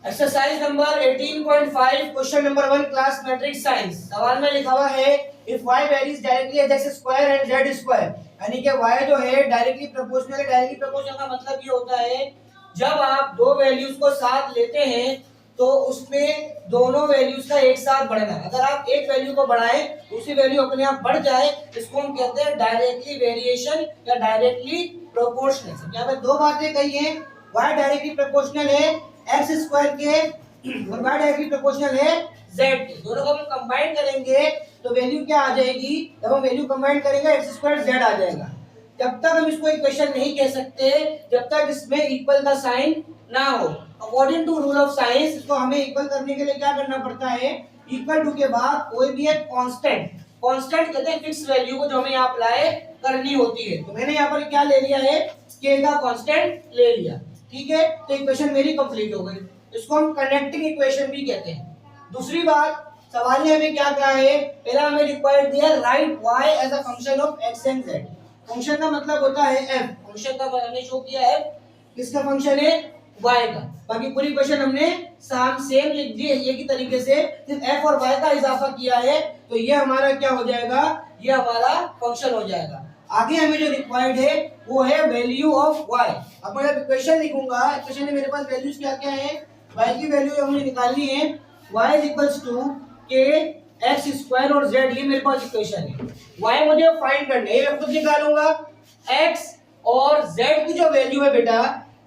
Exercise number 18.5 question number 1 class matrix science. सवाल में लिखा हुआ है if y varies directly as x square and z square, यानी कि y जो है डायरेक्टली प्रोपोर्शनल है। डायरेक्टली प्रोपोर्शनल का मतलब ये होता है जब आप दो वैल्यूज को साथ लेते हैं तो उसमें दोनों वैल्यूज का एक साथ बढ़ना। अगर आप एक वैल्यू को बढ़ाएं दूसरी वैल्यू अपने आप बढ़ जाए, इसको हम कहते हैं डायरेक्टली वेरिएशन या डायरेक्टली प्रोपोर्शनल। यहाँ पे दो बातें कही हैं, y डायरेक्टली प्रोपोर्शनल है एक्स स्क्वायर के और y डायरेक्टली प्रोपोर्शनल है z के। दोनों को हम कंबाइन करेंगे तो वैल्यू क्या आ जाएगी? जब हम वैल्यू कंबाइन करेंगे एक्स स्क्वायर z आ जाएगा। तब तक हम इसको इक्वेशन नहीं कह सकते जब तक इसमें इक्वल का साइन ना हो। According to rule of science इसको हमें इक्वल करने के लिए क्या करना पड़ता है? इक्वल टू के बाद कोई भी एक कांस्टेंट कहते हैं फिक्स वैल्यू को जो हमें यहाँ अप्लाई करनी होती है। तो मैंने यहाँ पर क्या ले लिया है? k का कांस्टेंट ले लिया, ठीक है। तो इक्वेशन मेरी कंप्लीट हो गई। इसको हम कनेक्टिंग इक्वेशन भी कहते हैं। दूसरी बात, सवाल ने हमें क्या कहा है? पहला हमें रिक्वायर्ड दिया right y as a function of x and z। Function का मतलब होता है f, फंक्शन का मैंने शो किया है किसका फंक्शन है? y का। बाकी पूरी इक्वेशन हमने सेम लिख दी है ये की तरीके से, सिर्फ f और y का इजाफा किया है तो ये हमारा क्या हो जाएगा? ये हमारा फंक्शन हो जाएगा। आगे हमें जो रिक्वायर्ड है वो है वैल्यू ऑफ y। अब मैं इक्वेशन लिखूंगा, इक्वेशन में मेरे पास वैल्यूज क्या क्या है? y की वैल्यू हमें निकालनी है y k x स्क्वायर और z, ये मेरे पास इक्वेशन है। y मुझे फाइंड करना है, ये मैं खुद निकालूंगा। x और z की जो वैल्यू है बेटा,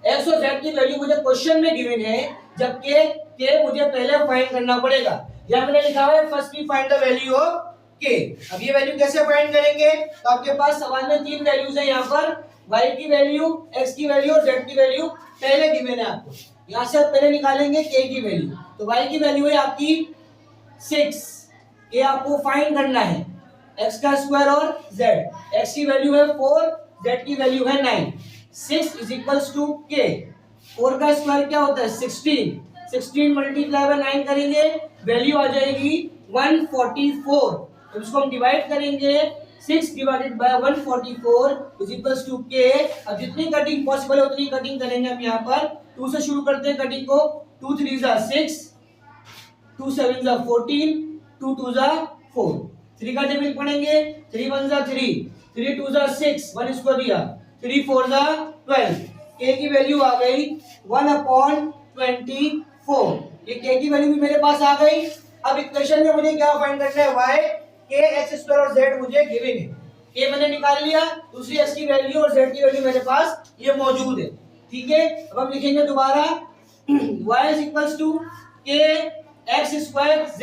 x और z की वैल्यू मुझे क्वेश्चन में गिवन है, जबकि k मुझे पहले फाइंड करना पड़ेगा। यहाँ मैंने लिखा है first we find the value of k। अब ये वैल्यू कैसे फाइंड करेंगे? तो आपके पास सवाल में तीन वैल्यूज है, यहाँ पर y की वैल्यू, x की वैल्यू और z की वैल्यू पहले गिवन है आपको। यहाँ से आप पहले निकालेंगे k की वैल्यू। तो y की वैल्यू है आपकी 6, ये आपको फाइंड करना है x का स्क्वायर और z। x की वैल्यू है 4, z की वैल्यू है 9। 6 इज इक्वल्स टू k। 4 का स्क्वायर क्या होता है? 16। 16 मल्टीप्लाई बाय 9 करेंगे, वैल्यू आ जाएगी 144। तो इसको हम डिवाइड करेंगे, 6 divided by 144 is equals to k। अब जितनी कटिंग पॉसिबल है उतनी कटिंग करेंगे हम यहाँ पर। 2 से शुरू करते हैं कटिंग को। 2 3 जा 6, 2 7 जा 14, 2 2 जा 4। 3 का टेबल पढ़ेंगे, 3 1 जा 3, 3 2 जा 6, 1 इसको दिया, 3 4 जा 12। k की वैल्यू आ गई 1/24। ये k की वैल्यू भी मेरे पास आ गई। अब इक्वेशन में मुझे क्या फाइंड करना है? y k x स्क्वायर और z मुझे गिवन है। k मैंने निकाल लिया, दूसरी x की वैल्यू और z की वैल्यू मेरे पास ये मौजूद है, ठीक है। अब हम लिखेंगे दोबारा y is equals to k x square z।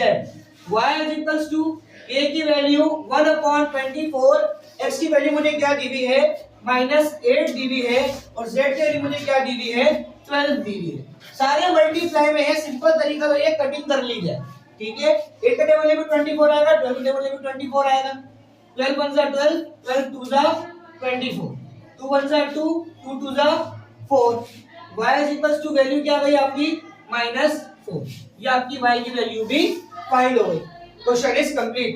y is equals to k की वैल्यू 1/24, x की वैल्यू मुझे क्या दी हुई है? -8 दी हुई है और z की वैल्यू मुझे क्या दी हुई है? 12 दी हुई है। सारे मल्टीप्लाई में है, सिंपल तरीका तो ये कटिंग कर ली जाए, ठीक है। 8 का टेबल में 24 आएगा, 12 का टेबल में 24 आएगा। 12 1 जा 12, 12 2 जा 24, 2 1 जा 2, 2 2 जा 4। y is equals to value क्या गई आपकी? -4। ये आपकी y की वैल्यू भी फाइंड हो गई। Question is complete.